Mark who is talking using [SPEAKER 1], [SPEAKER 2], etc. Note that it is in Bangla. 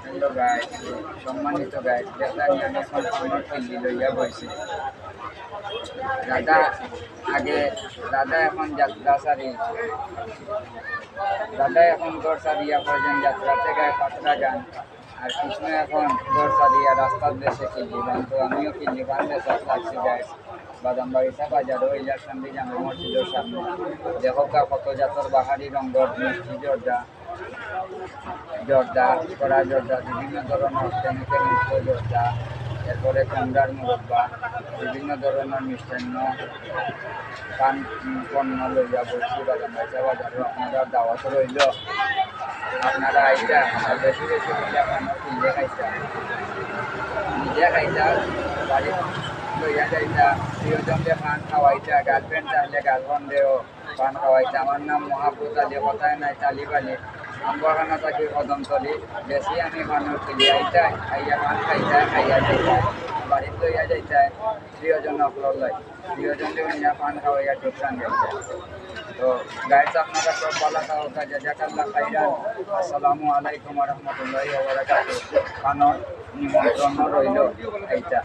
[SPEAKER 1] হ্যালো গাইড, সম্মানিত গাইড, দেখলাম এখন আমার ফিল্ডি লইয়া বইছে। দাদা আগে দাদা এখন যাত্রা সারি, দাদা এখন গড় সারিয়া পর্যন্ত যাত্রা থেকে পাতলা যান, আর কৃষ্ণ এখন গড় সারিয়া রাস্তার দেশে ফিল্ডি বান। তো আমিও ফিল্ডি বান দেশে লাগছি গাইড। বাদামবাড়িটা বাজারও ইলার সামনে জামে মসজিদের সামনে দেখো কত জাতর বাহারি রঙর মিষ্টি জর্দা জর্দা কড়া জর্দা, বিভিন্ন ধরনের কেমিক্যাল মুক্ত জর্দা, এরপরে কুমড়ার মুরব্বা, বিভিন্ন ধরনের মিষ্টান্ন পান পণ্য লইয়া বলছি বাদামবাড়িটা বাজারও। আপনারা দাওয়াত রইল, আপনারা আইটা আর বেশি বেশি হইলে আপনার কিনে খাইতা, নিজে খাইতা, বাড়ি লইয়া যাইতা, প্রিয়জনকে পান খাওয়াইতা, গার্লফ্রেন্ড চাইলে গার্লফ্রেন্ডেও পান খাওয়াইতা। আমার নাম মহাপুত আলী, কথায় নাই তালিবালি, আমবাগানা থাকি কদমতলি। বেশি আমি মানুষ কিনে আইতাই, আইয়া পান খাইতাই, খাইয়া যাইতাই, বাড়িতে লইয়া যাইতাই, প্রিয়জন অকল লাই, প্রিয়জনকে নিয়ে পান খাওয়াইয়া টিপসান যাইতাই। তো গাইডস আপনারা সব ভালো থাকা, জাজাকাল্লাহ খাইরান। আসসালামু আলাইকুম ওয়া রাহমাতুল্লাহি ওয়া বারাকাতুহু। খানোর নিমন্ত্রণ রইল এইটা।